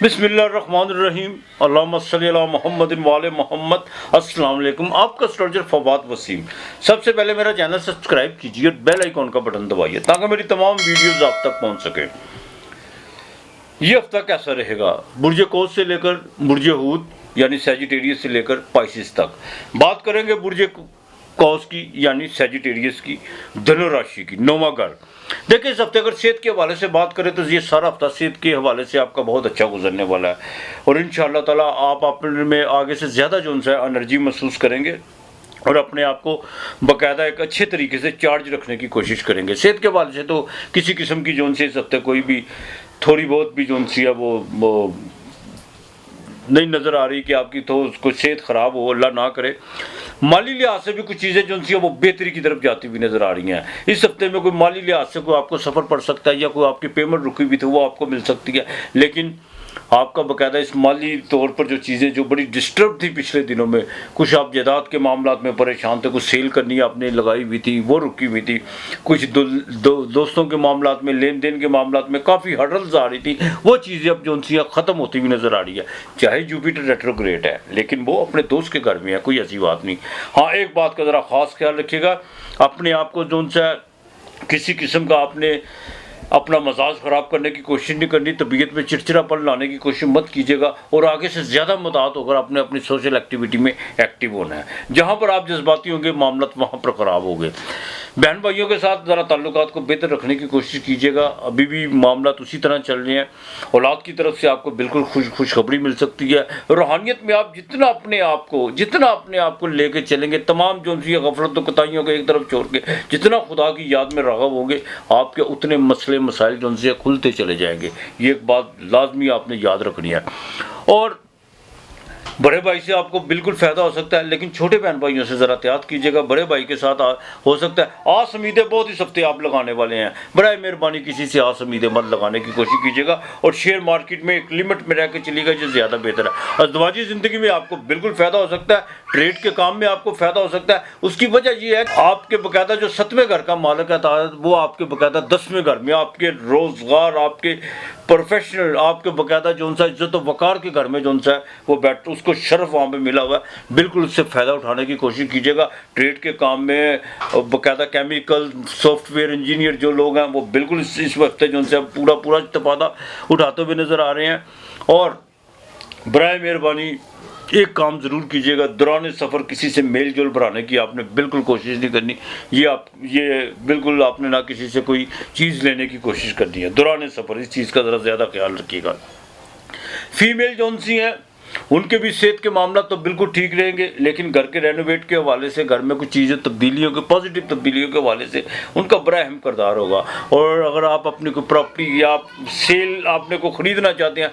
बिस्मिल्लाहिर्रहमानिर्रहीम अल्लाहुम्मा सल्ली अला मुहम्मदिन व आले मुहम्मद। अस्सलाम वालेकुम। आपका एस्ट्रोलॉजर फवाद वसीम। सबसे पहले मेरा चैनल सब्सक्राइब कीजिए और बेल आइकॉन का बटन दबाइए ताकि मेरी तमाम वीडियोस आप तक पहुंच सके। ये हफ्ता कैसा रहेगा बुर्ज कौस से लेकर बुर्ज हूत यानी सैजिटेरियस से लेकर पाइसिस तक। बात करेंगे बुर्ज कौस की यानी सैजिटेरियस की, धनु राशि की, 9वां घर। देखिए इस हफ्ते अगर सेहत के हवाले से बात करें तो ये सारा हफ्ता सेहत के हवाले से आपका बहुत अच्छा गुजरने वाला है और इंशाअल्लाह ताला आप अपने में आगे से ज़्यादा जो है एनर्जी महसूस करेंगे और अपने आप को बाकायदा एक अच्छे तरीके से चार्ज रखने की कोशिश करेंगे। सेहत के हवाले से तो किसी किस्म की जोन से इस हफ्ते कोई भी थोड़ी बहुत भी जोन सी है वो नहीं नज़र आ रही कि आपकी तो उसको सेहत ख़राब हो, अल्लाह ना करे। माली लिहाज से भी कुछ चीज़ें जो सी वो बेहतरी की तरफ जाती हुई नज़र आ रही हैं। इस हफ्ते में कोई माली लिहाज से कोई आपको सफ़र पड़ सकता है या कोई आपकी पेमेंट रुकी हुई थी वो आपको मिल सकती है, लेकिन आपका बाकायदा इस माली तौर पर जो चीज़ें जो बड़ी डिस्टर्ब थी पिछले दिनों में, कुछ आप जायदाद के मामला में परेशान थे, कुछ सेल करनी आपने लगाई हुई थी वो रुकी हुई थी, कुछ दोस्तों के मामला में, लेन देन के मामला में काफ़ी हर्डल्स आ रही थी, वो चीज़ें अब जो उनसी ख़त्म होती हुई नज़र आ रही है। चाहे जुपिटर रेट्रोग्रेड है लेकिन वो अपने दोस्त के घर में है, कोई ऐसी बात नहीं। हाँ, एक बात का ज़रा ख़ास ख्याल रखिएगा, अपने आप को जो सा किसी किस्म का आपने अपना मजाज ख़राब करने की कोशिश नहीं करनी, तबीयत में चिड़चिड़ापन लाने की कोशिश मत कीजिएगा और आगे से ज़्यादा मदद होकर आपने अपनी सोशल एक्टिविटी में एक्टिव होना है। जहाँ पर आप जज्बाती होंगे मामला वहाँ पर ख़राब होंगे। बहन भाइयों के साथ ज़रा ताल्लुकात को बेहतर रखने की कोशिश कीजिएगा, अभी भी मामला उसी तरह चल रहे हैं। औलाद की तरफ से आपको बिल्कुल खुशखबरी मिल सकती है। रूहानियत में आप जितना अपने आप को लेके चलेंगे, तमाम जो गफलत और कोताहियों को एक तरफ छोड़ के जितना खुदा की याद में राग़िब होंगे, आपके उतने मसले मसाइल जो उनसे खुलते चले जाएंगे। ये एक बात लाजमी आपने याद रखनी है। और बड़े भाई से आपको बिल्कुल फ़ायदा हो सकता है, लेकिन छोटे बहन भाइयों से ज़रा एहतियात कीजिएगा। बड़े भाई के साथ हो सकता है आस उम्मीदें बहुत इस हफ्ते आप लगाने वाले हैं। बड़ा मेहरबानी किसी से आस उम्मीदें मत लगाने की कोशिश कीजिएगा और शेयर मार्केट में एक लिमिट में रह के चलिएगा, जो ज़्यादा बेहतर है। अज़दवाजी ज़िंदगी में आपको बिल्कुल फ़ायदा हो सकता है, ट्रेड के काम में आपको फ़ायदा हो सकता है। उसकी वजह यह है कि आपके बाकायदा जो 7वें घर का मालिक है वो आपके बाकायदा 10वें घर में, आपके रोज़गार, आपके प्रोफेशनल, आपके बाकायदा जो सा इज्जत वक़ार के घर में जो सा है वो बैठ उसको शर्फ वहाँ पे मिला हुआ है। बिल्कुल उससे फ़ायदा उठाने की कोशिश कीजिएगा। ट्रेड के काम में बाकायदा केमिकल सॉफ्टवेयर इंजीनियर जो लोग हैं वो बिल्कुल इस वक्त जो से पूरा इस्तेफादा उठाते हुए नज़र आ रहे हैं। और बराए मेहरबानी एक काम ज़रूर कीजिएगा, दौरान सफ़र किसी से मेल जोल बढ़ाने की आपने बिल्कुल कोशिश नहीं करनी। ये बिल्कुल आपने ना किसी से कोई चीज़ लेने की कोशिश करनी है दौरान सफ़र। इस चीज़ का ज़रा ज़्यादा ख्याल रखिएगा। फीमेल जौन सी हैं उनके भी सेहत के मामला तो बिल्कुल ठीक रहेंगे, लेकिन घर के रेनोवेट के हवाले से, घर में कुछ चीज़ें तब्दीलियों के पॉजिटिव तब्दीलियों के हवाले से उनका बड़ा अहम किरदार होगा। और अगर आप अपनी कोई प्रॉपर्टी या सेल आपने को ख़रीदना चाहते हैं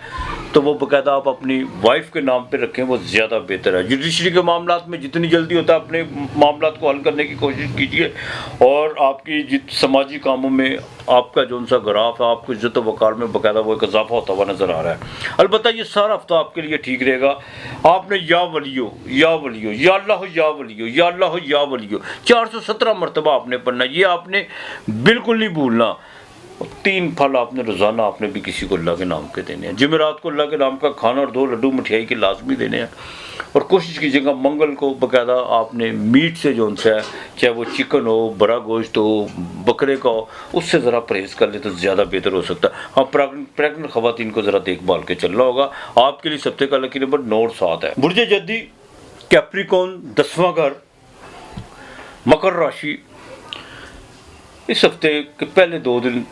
तो वो बाकायदा आप अपनी वाइफ के नाम पे रखें, वो ज़्यादा बेहतर है। जुडिशरी के मामला में जितनी जल्दी होता है अपने मामला को हल करने की कोशिश कीजिए और आपकी समाजी कामों में आपका जो सा ग्राफ है, आपको इज्जत वक़ार में बाकायदा वो एक इजाफा होता हुआ नज़र आ रहा है। अलबत्ता ये सारा हफ्ता आपके लिए ठीक रहेगा। आपने या वलियो या वलियो या अल्लाह या वलियो या अल्लाह या वलियो 417 मरतबा आपने पढ़ना, ये आपने बिल्कुल नहीं भूलना। 3 फल आपने रोज़ाना आपने भी किसी को अल्लाह के नाम के देने हैं। जुमेरात को अल्लाह के नाम का खाना और 2 लड्डू मिठाई के लाजमी देने हैं। और कोशिश कीजिएगा मंगल को बाकायदा आपने मीट से जो सा है, चाहे वो चिकन हो, बड़ा गोश्त हो, बकरे का हो, उससे ज़रा परहेज़ कर ले तो ज़्यादा बेहतर हो सकता है। हाँ, प्रेगनेंट ख़वातीन को ज़रा देखभाल के चलना होगा। आपके लिए सबसे का लकी नंबर 9 और 7 है। बुर्ज जद्दी कैप्रिकॉर्न 10वां घर, मकर राशि। इस हफ्ते के पहले 2 दिन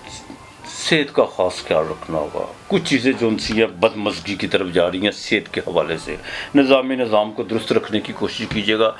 सेहत का ख़ास ख्याल रखना होगा। कुछ चीज़ें जो सी हैं बदमज़गी की तरफ जा रही हैं सेहत के हवाले से। निज़ाम को दुरुस्त रखने की कोशिश कीजिएगा।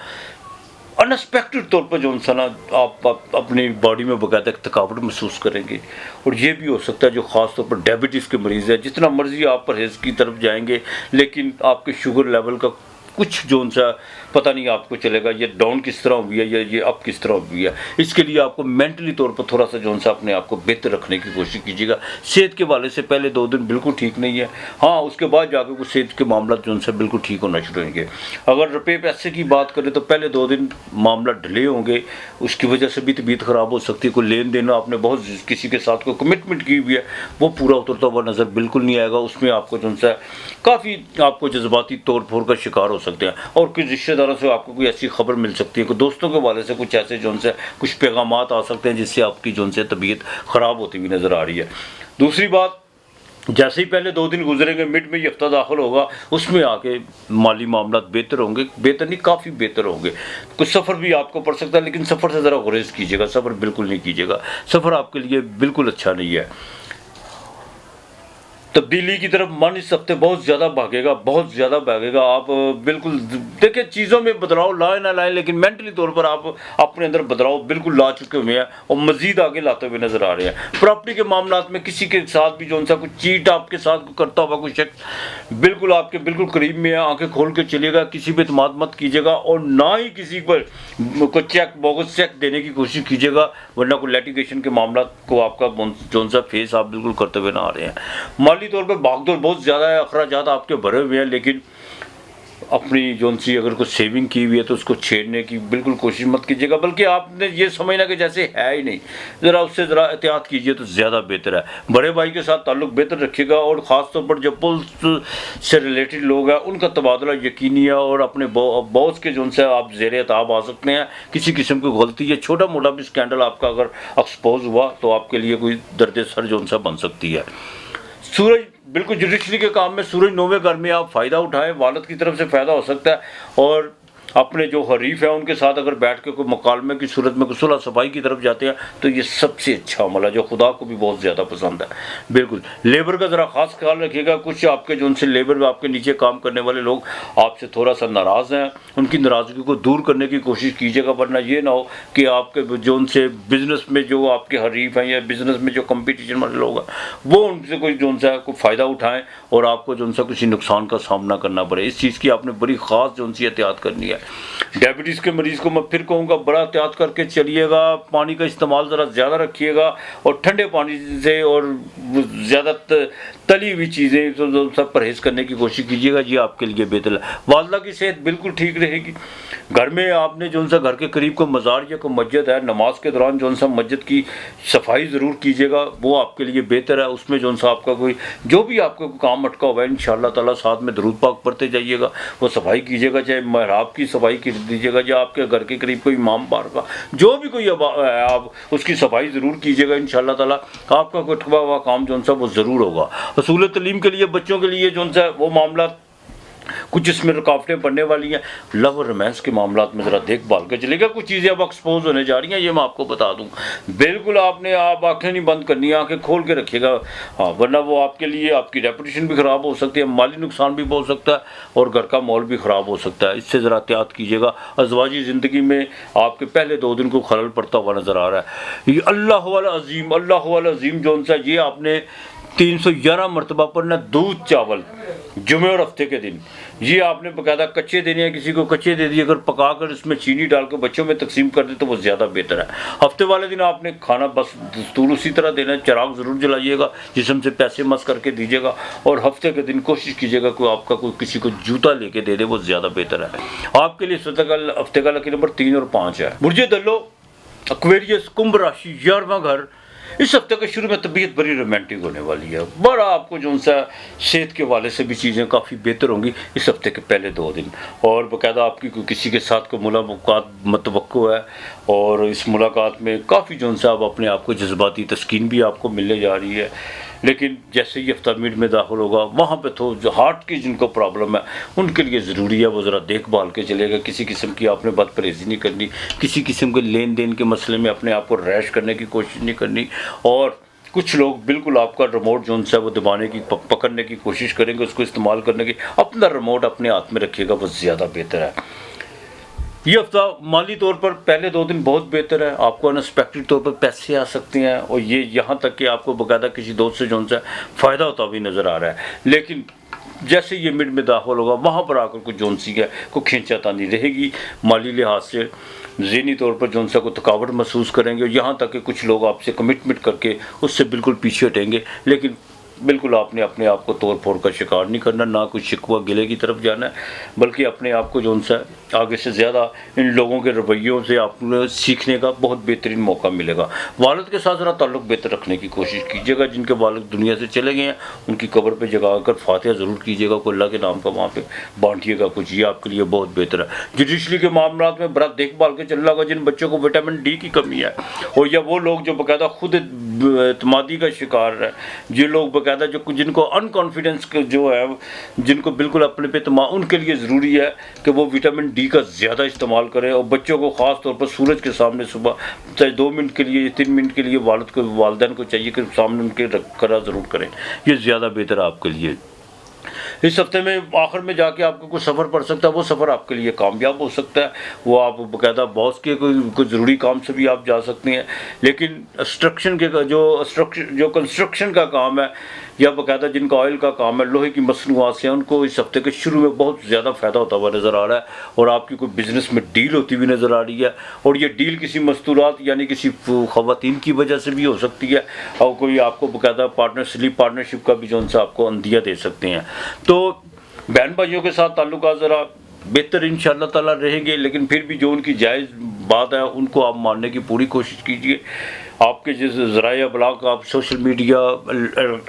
अनएक्सपेक्टेड तौर पर जो सा ना आप अपनी बॉडी में बाकायदा एक थकावट महसूस करेंगे। और ये भी हो सकता है जो ख़ास तौर पर डायबिटीज़ के मरीज़ है, जितना मर्ज़ी आप परहेज़ की तरफ जाएंगे लेकिन आपके शुगर लेवल का कुछ जो सा पता नहीं आपको चलेगा ये डाउन किस तरह हुई है या ये अप किस तरह हुई है। इसके लिए आपको मेंटली तौर पर थोड़ा सा जो सा अपने आप को बेहतर रखने की कोशिश कीजिएगा। सेहत के वाले से पहले 2 दिन बिल्कुल ठीक नहीं है, हाँ उसके बाद जाकर कुछ सेहत के मामला जो सा बिल्कुल ठीक होना शुरू होंगे। अगर रुपये पैसे की बात करें तो पहले 2 दिन मामला ढिले होंगे, उसकी वजह से भी तबीयत ख़राब हो सकती है। कोई लेन देन आपने बहुत किसी के साथ कोई कमिटमेंट की हुई है वो पूरा उतरता हुआ नज़र बिल्कुल नहीं आएगा, उसमें आपको जो सा काफ़ी आपको जज्बाती तौर फोड़ का शिकार हो सकते हैं। और कुछ रिश्तेदारों से आपको कोई ऐसी खबर मिल सकती है, कोई दोस्तों के वाले से कुछ ऐसे जो से कुछ पैगामात आ सकते हैं जिससे आपकी जो से तबीयत ख़राब होती हुई नज़र आ रही है। दूसरी बात, जैसे ही पहले 2 दिन गुजरेंगे मिड में ये हफ्ता दाखिल होगा, उसमें आके माली मामला बेहतर होंगे, बेहतर नहीं काफ़ी बेहतर होंगे। कुछ सफ़र भी आपको पड़ सकता है, लेकिन सफ़र से ज़रा गुरेज कीजिएगा, सफ़र बिल्कुल नहीं कीजिएगा, सफ़र आपके लिए बिल्कुल अच्छा नहीं है। तब्दीली की तरफ मन इस हफ्ते बहुत ज़्यादा भागेगा, बहुत ज़्यादा भागेगा। आप बिल्कुल देखिए चीज़ों में बदलाव लाए ना लाए, लेकिन मेंटली तौर पर आप अपने अंदर बदलाव बिल्कुल ला चुके हुए हैं और मज़ीद आगे लाते हुए नज़र आ रहे हैं। प्रॉपर्टी के मामला में किसी के साथ भी जो सा कुछ चीट आपके साथ करता हुआ कोई शख्स बिल्कुल आपके बिल्कुल करीब में है, आंखें खोल के चलिएगा, किसी पर इत्मीनान मत कीजिएगा और ना ही किसी पर कोई चेक बोगस चेक देने की कोशिश कीजिएगा, वरना कोई लिटिगेशन के मामला को आपका जो सा फेस आप बिल्कुल करते हुए ना आ रहे हैं। माली तौर पर भागदौड़ बहुत ज़्यादा है, अखराजात आपके भरे हुए हैं, लेकिन अपनी जोन सी अगर कुछ सेविंग की हुई है तो उसको छेड़ने की बिल्कुल कोशिश मत कीजिएगा, बल्कि आपने ये समझना कि जैसे है ही नहीं, ज़रा उससे ज़रा एहतियात कीजिए तो ज़्यादा बेहतर है। बड़े भाई के साथ ताल्लुक़ बेहतर रखिएगा और ख़ास तौर पर जो पुलिस से रिलेटेड लोग हैं उनका तबादला यकीनी है और अपने बॉस के जोन से आप ज़ेरे ताब आ सकते हैं। किसी किस्म की गलती या छोटा मोटा भी स्कैंडल आपका अगर एक्सपोज हुआ तो आपके लिए कोई दर्द सर जोन सा बन सकती है। सूरज बिल्कुल जुडिशरी के काम में सूरज 9वें घर में आप फ़ायदा उठाएं, वालिद की तरफ से फ़ायदा हो सकता है और अपने जो हरीफ है उनके साथ अगर बैठ के कोई मुकालमे की सूरत में कोई सुलह सफाई की तरफ जाते हैं तो ये सबसे अच्छा अमल है जो खुदा को भी बहुत ज़्यादा पसंद है। बिल्कुल लेबर का ज़रा ख़ास ख्याल रखिएगा, कुछ आपके जो उनसे लेबर में आपके नीचे काम करने वाले लोग आपसे थोड़ा सा नाराज़ हैं, उनकी नाराज़गी को दूर करने की कोशिश कीजिएगा, वरना ये ना हो कि आपके जो उनसे बिज़नेस में जो आपके हरीफ हैं या बिज़नेस में जो कंपटीशन वाले लोग हैं वो उनसे कोई जो उनसा कोई फ़ायदा उठाएँ और आपको जो उनसा किसी नुकसान का सामना करना पड़े। इस चीज़ की आपने बड़ी ख़ास जो उनसी एहतियात करनी है। डायबिटीज़ के मरीज़ को मैं फिर कहूँगा बड़ा एहतियात करके चलिएगा, पानी का इस्तेमाल ज़रा ज़्यादा रखिएगा और ठंडे पानी से और ज़्यादा तली हुई चीज़ें तो सब परहेज़ करने की कोशिश कीजिएगा, ये आपके लिए बेहतर है। वालदा की सेहत बिल्कुल ठीक रहेगी। घर में आपने जो सा घर के करीब को मज़ार या कोई मस्जिद है, नमाज के दौरान जो सा मस्जिद की सफाई ज़रूर कीजिएगा, वो आपके लिए बेहतर है। उसमें जो सा आपका कोई जो भी आपका काम अटका हुआ है इंशाअल्लाह ताला साथ में दरूद पाक पढ़ते जाइएगा, वो सफाई कीजिएगा, चाहे महराब की सफाई की दीजिएगा या आपके घर के करीब कोई इमाम बार का जो भी कोई आप उसकी सफाई ज़रूर कीजिएगा। इंशाअल्लाह ताला आपका कोई ठुका हुआ काम जो सा वो ज़रूर होगा। असूल तलीम के लिए बच्चों के लिए जो सा वो मामला कुछ इसमें रुकावटें पड़ने वाली हैं। लव और रोमांस के मामला में ज़रा देखभाल के चलेगा, कुछ चीज़ें अब एक्सपोज होने जा रही हैं, ये मैं आपको बता दूं। बिल्कुल आपने आप आंखें नहीं बंद करनी, आंखें खोल के रखिएगा, हाँ, वरना वो आपके लिए आपकी रेपुटेशन भी ख़राब हो सकती है, माली नुकसान भी हो सकता है और घर का माहौल भी ख़राब हो सकता है। इससे ज़रा एहतियात कीजिएगा। अज़वाजी ज़िंदगी में आपके पहले 2 दिन को खलल पड़ता हुआ नज़र आ रहा है। ये अल्लाह वाला अज़ीम जो सा ये आपने 311 मरतबा पढ़ना। दूध चावल जुमे और हफ्ते के दिन ये आपने बाकायदा कच्चे देने हैं, किसी को कच्चे दे दिए, अगर पका कर इसमें चीनी डाल कर बच्चों में तकसीम कर दे तो वो ज़्यादा बेहतर है। हफ्ते वाले दिन आपने खाना बस दस्तूर उसी तरह देना है, चिराग ज़रूर जलाइएगा, जिस्म से पैसे मस करके दीजिएगा और हफ्ते के दिन कोशिश कीजिएगा कोई आपका कोई किसी को जूता लेके दे दे, वो ज़्यादा बेहतर है आपके लिए। हफ्ते का लकी नंबर 3 और 5 है। बुर्जे दल्लो एक्वेरियस कुंभ राशि 11वां घर। इस हफ्ते के शुरू में तबीयत बड़ी रोमांटिक होने वाली है, बड़ा आपको जो सा सेहत के वाले से भी चीज़ें काफ़ी बेहतर होंगी इस हफ्ते के पहले 2 दिन और बाकायदा आपकी किसी के साथ कोई मुलाकात मतवक्को है और इस मुलाकात में काफ़ी जो सा अब अपने आप को जज्बाती तस्कीन भी आपको मिलने जा रही है। लेकिन जैसे ही हफ्ता मिड में दाखिल होगा वहाँ पे तो जो हार्ट की जिनको प्रॉब्लम है उनके लिए ज़रूरी है वो ज़रा देखभाल के चलेगा। किसी किस्म की आपने बदपरहेज़ी नहीं करनी, किसी किस्म के लेन देन के मसले में अपने आप को रैश करने की कोशिश नहीं करनी और कुछ लोग बिल्कुल आपका रिमोट जो है वो दबाने की पकड़ने की कोशिश करेंगे, उसको इस्तेमाल करने की। अपना रिमोट अपने हाथ में रखिएगा, वो ज़्यादा बेहतर है। ये हफ्ता माली तौर पर पहले 2 दिन बहुत बेहतर है, आपको अनएक्सपेक्टेड तौर पर पैसे आ सकते हैं और ये यहाँ तक कि आपको बाकायदा किसी दोस्त से जो सा फ़ायदा होता भी नज़र आ रहा है। लेकिन जैसे ये मिड में दाखिल होगा वहाँ पर आकर कुछ जोन सी है को खींचातानी रहेगी, माली लिहाज से ज़हनी तौर पर जोन सा को थकावट महसूस करेंगे, यहाँ तक कि कुछ लोग आपसे कमिटमेंट करके उससे बिल्कुल पीछे हटेंगे। लेकिन बिल्कुल आपने अपने आप को तोड़ फोड़ का शिकार नहीं करना, ना कुछ शिकवा गिले की तरफ जाना है, बल्कि अपने आप को जोन सा आगे से ज़्यादा इन लोगों के रवैयों से आपको सीखने का बहुत बेहतरीन मौका मिलेगा। वालिद के साथ ज़रा ताल्लुक़ बेहतर रखने की कोशिश कीजिएगा। जिनके वालिद दुनिया से चले गए हैं उनकी कब्र पे जगा कर फातिहा ज़रूर कीजिएगा, को अल्लाह के नाम का वहाँ पे बांटिएगा कुछ, ये आपके लिए बहुत बेहतर है। जुडिशरी के मामला में बड़ा देखभाल के चलना होगा। जिन बच्चों को विटामिन डी की कमी है और या वो लोग जो बाकायदा खुद एतमादी का शिकार है, ये लोग बाकायदा जो जिनको अनकॉन्फिडेंस जो है, जिनको बिल्कुल अपने पे तमा, उनके लिए ज़रूरी है कि वो विटामिन डी का ज़्यादा इस्तेमाल करें। और बच्चों को ख़ास तौर पर सूरज के सामने सुबह चाहे 2 मिनट के लिए 3 मिनट के लिए वालिदैन को चाहिए कि सामने उनके रख करा ज़रूर करें, ये ज़्यादा बेहतर है आपके लिए। इस हफ्ते में आखिर में जाके आपको कुछ सफ़र पड़ सकता है, वो सफ़र आपके लिए कामयाब हो सकता है। वो आप बाकायदा बॉस के कोई ज़रूरी काम से भी आप जा सकते हैं। लेकिन स्ट्रक्शन के जो कंस्ट्रक्शन का काम है या बाकायदा जिनका ऑयल का काम है, लोहे की मसनूआत से, उनको इस हफ्ते के शुरू में बहुत ज़्यादा फ़ायदा होता हुआ नज़र आ रहा है और आपकी कोई बिज़नेस में डील होती हुई नज़र आ रही है। और ये डील किसी मस्तूरात यानी किसी ख़वातीन की वजह से भी हो सकती है और कोई आपको बाकायदा पार्टनरशिप का भी जो सा आपको अंदिया दे सकते हैं। तो बहन भाइयों के साथ ताल्लुकात ज़रा बेहतर इंशाअल्लाह ताला रहेंगे, लेकिन फिर भी जो उनकी जायज़ बात है उनको आप मानने की पूरी कोशिश कीजिए। आपके जैसे ज़राया ब्लॉग, आप सोशल मीडिया,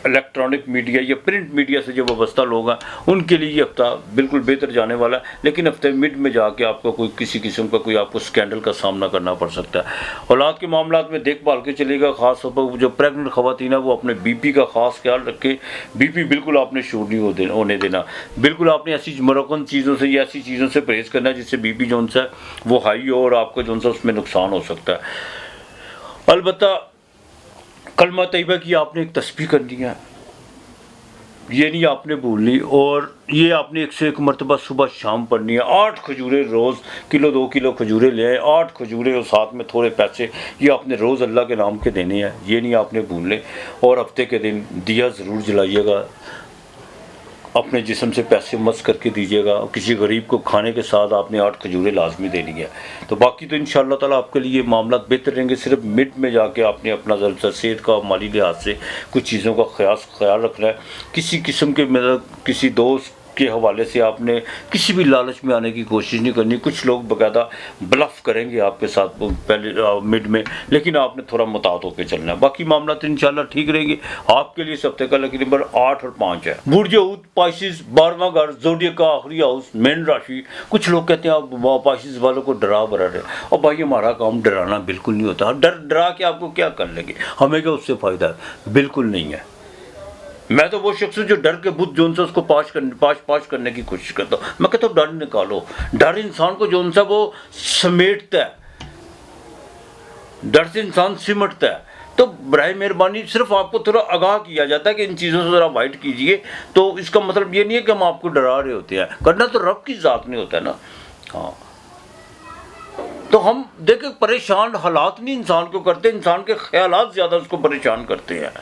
इलेक्ट्रॉनिक मीडिया या प्रिंट मीडिया से जो वाबस्ता लोग हैं उनके लिए ये हफ्ता बिल्कुल बेहतर जाने वाला है। लेकिन हफ्ते मिड में जाके आपको कोई किसी किस्म का कोई आपको स्कैंडल का सामना करना पड़ सकता है। औलाद के मामला में देखभाल के चलेगा, ख़ास तौर पर जो प्रेगनेंट ख़वातीन है वो अपने बीपी का ख़ास ख्याल रखें। बीपी बिल्कुल आपने शूट नहीं होने देना, बिल्कुल आपने ऐसी मरकन चीज़ों से या ऐसी चीज़ों से परहेज़ करना है जिससे बीपी जो है वो हाई हो और आपका जो है उसमें नुकसान हो सकता है। अलबत्ता कलमा तैयबा की आपने एक तस्बीह करनी है, ये नहीं आपने भूलनी, और ये आपने 101 मरतबा सुबह शाम पढ़नी है। 8 खजूरें रोज़, किलो 2 किलो खजूरें ले आए, 8 खजूरें और साथ में थोड़े पैसे, ये आपने रोज़ अल्लाह के नाम के देने हैं, ये नहीं आपने भूलने। और हफ्ते के दिन दिया ज़रूर जलाइएगा, अपने जिस्म से पैसे मस करके दीजिएगा। किसी गरीब को खाने के साथ आपने 8 खजूरें लाजमी देनी है। तो बाकी तो इंशाअल्लाह ताला आपके लिए मामला बेहतर रहेंगे। सिर्फ मिड में जाके आपने अपना ज़रा सेहत का माली लिहाज से कुछ चीज़ों का ख्याल रखना है। किसी किस्म के मतलब किसी दोस्त के हवाले से आपने किसी भी लालच में आने की कोशिश नहीं करनी। कुछ लोग बाकायदा ब्लफ करेंगे आपके साथ पहले मिड में, लेकिन आपने थोड़ा मुताद होकर चलना है। बाकी मामला तो इंशाल्लाह ठीक रहेंगे आपके लिए। इस हफ्ते का लकी नंबर 8 और 5 है। बुर्ज ऊद पाइसिस 12वां घर, ज़ोडिएक का आखिरी हाउस, मेन राशि। कुछ लोग कहते हैं आप पाइसिस वालों को डरा बरा रहे, और भाई हमारा काम डराना बिल्कुल नहीं होता। डरा के आपको क्या कर लेंगे, हमें क्या उससे फ़ायदा है, बिल्कुल नहीं है। मैं तो वो शख्स जो डर के बुत जोन सा उसको पाश करने की कोशिश करता हूँ। मैं कहता हूँ डर निकालो। डर इंसान को जोन सा वो समेटता है, डर से इंसान सिमटता है। तो बराए मेहरबानी सिर्फ आपको थोड़ा आगाह किया जाता है कि इन चीज़ों से ज़रा अवॉइड कीजिए। तो इसका मतलब ये नहीं है कि हम आपको डरा रहे होते हैं, करना तो रब की ज़ात नहीं होता है ना। हाँ, तो हम देखें परेशान हालात नहीं इंसान को करते, इंसान के ख्यालात ज़्यादा उसको परेशान करते हैं।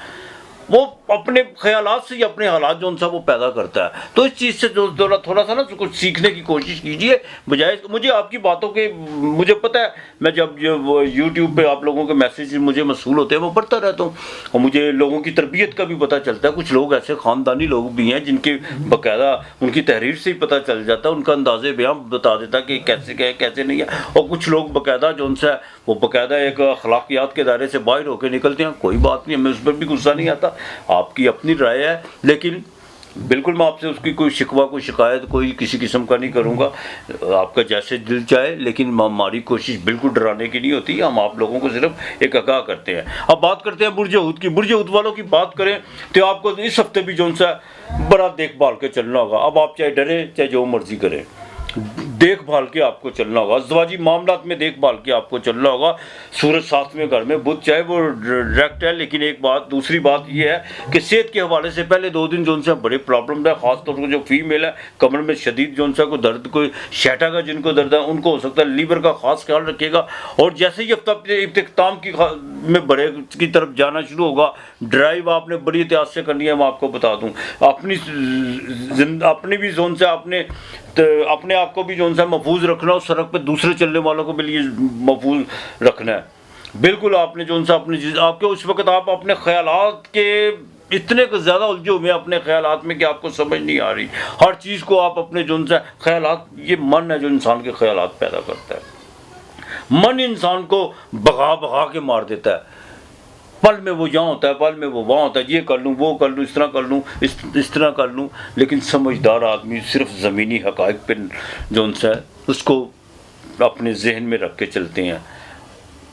वो अपने ख्यालात से ही अपने हालात जो उनसा वो पैदा करता है। तो इस चीज़ से जो थोड़ा सा ना कुछ सीखने की कोशिश कीजिए, बजाय मुझे आपकी बातों के, मुझे पता है मैं जब यूट्यूब पे आप लोगों के मैसेज मुझे मसूल होते हैं वो पढ़ता रहता हूँ, और मुझे लोगों की तरबियत का भी पता चलता है। कुछ लोग ऐसे ख़ानदानी लोग भी हैं जिनके बाकायदा उनकी तहरीर से ही पता चल जाता है, उनका अंदाज़े बयां बता देता कि कैसे क्या है कैसे नहीं है। और कुछ लोग बाकायदा जो उनसे वो बाकायदा एक अखलाकियात के दायरे से बाहर होकर निकलते हैं। कोई बात नहीं, हमें उस पर भी गुस्सा नहीं आता, आपकी अपनी राय है। लेकिन बिल्कुल मैं आपसे उसकी कोई शिकवा कोई शिकायत कोई किसी किस्म का नहीं करूँगा, आपका जैसे दिल चाहे। लेकिन हमारी कोशिश बिल्कुल डराने की नहीं होती, हम आप लोगों को सिर्फ एक आगाह करते हैं। अब बात करते हैं बुर्ज ऊद की। बुर्ज ऊद वालों की बात करें तो आपको इस हफ्ते भी जो सा बड़ा देखभाल के चलना होगा। अब आप चाहे डरें चाहे जो मर्जी करें, देखभाल के आपको चलना होगा, अज़दवाजी मामलात में देखभाल के आपको चलना होगा। सूरज 7वें घर में, बुध चाहे वो डायरेक्ट है, लेकिन एक बात, दूसरी बात ये है कि सेहत के हवाले से पहले 2 दिन जो उनसे बड़े प्रॉब्लम है, ख़ासतौर पर जो फीमेल है, कमर में शदीद जो उनसे कोई दर्द, कोई शैटा का जिनको दर्द है उनको हो सकता है, लीवर का खास ख्याल रखिएगा। और जैसे ही हफ्ता इख्तिताम की में बड़े की तरफ जाना शुरू होगा, ड्राइव आपने बड़ी एहतियात से करनी है। मैं आपको बता दूं, अपनी भी जोन से आपने अपने आप को भी जो सा महफूज रखना है, उस सड़क पे दूसरे चलने वालों को भी लिए महफूज रखना है। बिल्कुल आपने जो सा अपनी चीज़, आपके उस वक्त आप अपने ख्यालात के इतने ज़्यादा उलझे हुए अपने ख्यालात में कि आपको समझ नहीं आ रही हर चीज़ को। आप अपने जो सा ख्यालात, ये मन है जो इंसान के ख्यालात पैदा करता है। मन इंसान को भगा भगा के मार देता है। पल में वो यहाँ होता है, पल में वो वहाँ होता है, ये कर लूँ, वो कर लूँ, इस तरह कर लूँ, इस तरह कर लूँ। लेकिन समझदार आदमी सिर्फ ज़मीनी हक़ाइक़ पे जो उनसे उसको अपने जहन में रख के चलते हैं,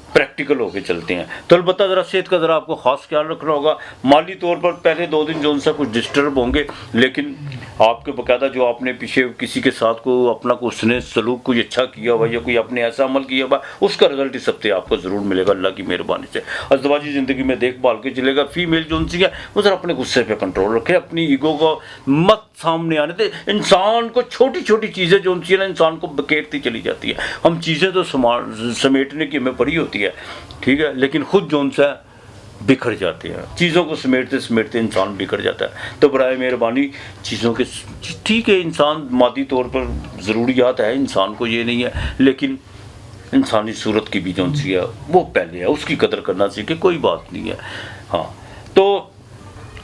प्रैक्टिकल होके चलते हैं। तो अलबत्ता ज़रा सेहत का ज़रा आपको ख़ास ख्याल रखना होगा। माली तौर पर पहले 2 दिन जो उनसे कुछ डिस्टर्ब होंगे, लेकिन आपके बाकायदा जो आपने पीछे किसी के साथ को अपना को उसने सलूक कोई अच्छा किया हुआ या कोई आपने ऐसा अमल किया हुआ, उसका रिजल्ट इस हफ्ते आपको ज़रूर मिलेगा अल्लाह की मेहरबानी से। अज़दवाजी ज़िंदगी में देखभाल के चलेगा। फीमेल जो उनसी है वो ज़रा अपने गुस्से पर कंट्रोल रखे, अपनी ईगो को मत सामने आने दे। इंसान को छोटी छोटी चीज़ें जो उनसी है ना, इंसान को बकेटती चली जाती है। हम चीज़ें तो समेटने की हमें पड़ी होती है, ठीक है, लेकिन खुद जो उनसे बिखर जाते हैं। चीज़ों को समेटते समेटते इंसान बिखर जाता है। तो बराए मेहरबानी चीज़ों के, ठीक है इंसान मादी तौर पर ज़रूरियात है इंसान को, ये नहीं है, लेकिन इंसानी सूरत की भी जो सी है वो पहले है, उसकी कदर करना सीखे, कोई बात नहीं है। हाँ, तो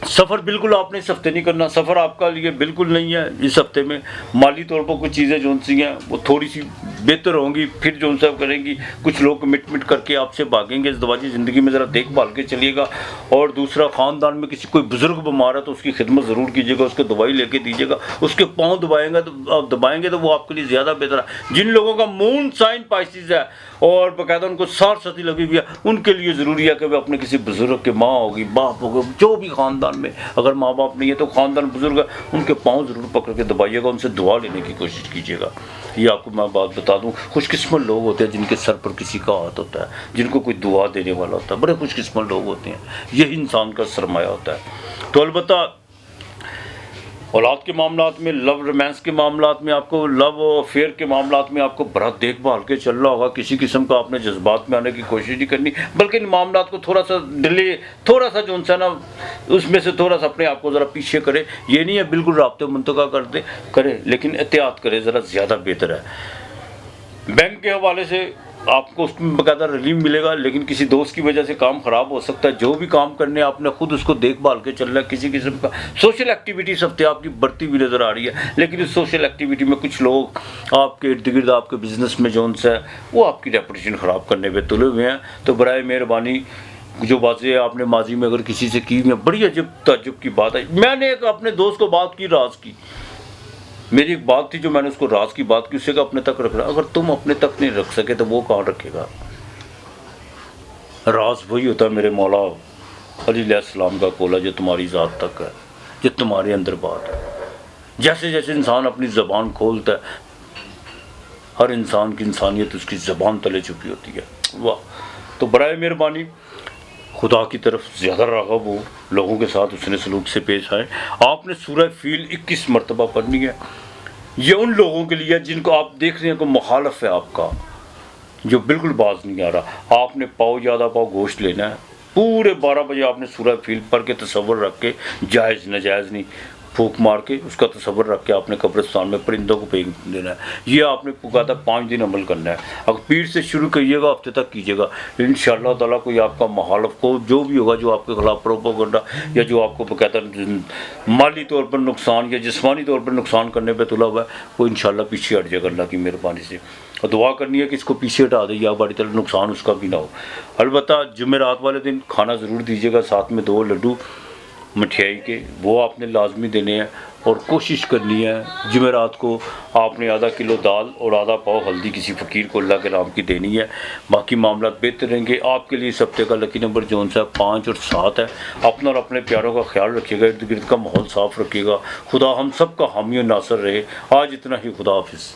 सफ़र बिल्कुल आपने इस हफ्ते नहीं करना, सफ़र आपका लिए बिल्कुल नहीं है इस हफ्ते में। माली तौर पर कुछ चीज़ें जो सी हैं वो थोड़ी सी बेहतर होंगी, फिर जो सब करेंगी। कुछ लोग मिट करके आपसे भागेंगे। अज़दवाजी ज़िंदगी में ज़रा देखभाल के चलिएगा। और दूसरा, ख़ानदान में किसी कोई बुज़ुर्ग बीमार है तो उसकी खिदमत ज़रूर कीजिएगा, उसको दवाई लेके दीजिएगा। उसके पाँव दबाएंगे तो वो आपके लिए ज़्यादा बेहतर है। जिन लोगों का मून साइन पाइसिस है और बाकायदा उनको सार सती लगी हुई है, उनके लिए ज़रूरी है कि वे अपने किसी बुज़ुर्ग के, माँ होगी, बाप होगा, जो भी ख़ानदान में, अगर माँ बाप नहीं है तो ख़ानदान बुज़ुर्ग है, उनके पाँव ज़रूर पकड़ के दबाइएगा, उनसे दुआ लेने की कोशिश कीजिएगा। ये आपको मैं बात बता दूं, खुशकिस्मत लोग होते हैं जिनके सर पर किसी का हाथ होता है, जिनको कोई दुआ देने वाला होता है। बड़े खुशकिस्मत लोग होते हैं, यही इंसान का सरमाया होता है। तो अलबत्ता औलाद के मामलात में, लव रोमांस के मामलात में, आपको लव अफेयर के मामलात में आपको बड़ा देखभाल के चलना होगा। किसी किस्म का आपने जज्बात में आने की कोशिश नहीं करनी, बल्कि इन मामलात को थोड़ा सा डिले, थोड़ा सा जो सा ना उसमें से थोड़ा सा अपने आप को ज़रा पीछे करे। ये नहीं है बिल्कुल राब्ते मुंतका करे, लेकिन एहतियात करे, ज़रा ज़्यादा बेहतर है। बैंक के हवाले से आपको उसमें बाकायदा रिलीफ मिलेगा, लेकिन किसी दोस्त की वजह से काम ख़राब हो सकता है। जो भी काम करने आपने खुद उसको देखभाल के चलना है। किसी किस्म का सोशल एक्टिविटी इस हफ्ते आपकी बढ़ती हुई नज़र आ रही है, लेकिन इस सोशल एक्टिविटी में कुछ लोग आपके इर्द गिर्द, आपके बिजनेस में जो उनसे है वो आपकी रेपुटेशन ख़राब करने पर तुले हुए हैं। तो बराए मेहरबानी जो बातें आपने माजी में अगर किसी से की, में बड़ी अजब ताज्जुब की बात है। मैंने एक अपने दोस्त को बात की, राज की, मेरी एक बात थी जो मैंने उसको राज की बात की, उससे का अपने तक रखना। अगर तुम अपने तक नहीं रख सके तो वो कहाँ रखेगा? राज वही होता है मेरे मौला अली अलैहिस्सलाम का कोला जो तुम्हारी ज़ात तक है, जो तुम्हारे अंदर बात है। जैसे जैसे इंसान अपनी ज़बान खोलता है, हर इंसान की इंसानियत उसकी ज़बान तले छुपी होती है। वाह। तो बराए मेहरबानी खुदा की तरफ ज़्यादा राग़ब हो, लोगों के साथ उसने सलूक से पेश आए। आपने सूरह फील 21 मरतबा पढ़नी है। ये उन लोगों के लिए जिनको आप देख रहे हैं को मुखालफ है आपका, जो बिल्कुल बाज नहीं आ रहा। आपने पाव ज़्यादा पाव गोश्त लेना है। पूरे 12 बजे आपने सूरह फील पढ़ के तसव्वुर रख के, जायज़ नजायज़ नहीं, फूक मार के उसका तसव्वुर रख के आपने कब्रिस्तान में परिंदों को फेंक देना है। ये आपने पुकाता 5 दिन अमल करना है। अगर पीर से शुरू करिएगा, हफ्ते तक कीजिएगा, इंशाअल्लाह ताला कोई आपका मुखालिफ को जो भी होगा, जो आपके खिलाफ प्रोपेगेंडा या जो आपको कहता माली तौर पर नुकसान या जिस्मानी तौर पर नुकसान करने पर तुला हुआ है, वो इंशाअल्लाह पीछे हट जाएगा अल्लाह की मेहरबानी से। और दुआ करनी है कि इसको पीछे हटा दे या बड़ी तरह नुकसान उसका भी ना हो। अलबत्ता जुमेरात वाले दिन खाना ज़रूर दीजिएगा, साथ में 2 लड्डू मिठाई के, वो आपने लाजमी देने हैं। और कोशिश करनी है जुमेरात को आपने आधा किलो दाल और आधा पाव हल्दी किसी फ़कीर को अल्लाह के नाम की देनी है। बाकी मामला बेहतर रहेंगे। आपके लिए इस हफ्ते का लकी नंबर जोन सा 5 और 7 है। अपना और अपने प्यारों का ख्याल रखिएगा, इर्द गिर्द का माहौल साफ़ रखिएगा। खुदा हम सब का हामी और नासर रहे। आज इतना ही, खुदा हाफिज़।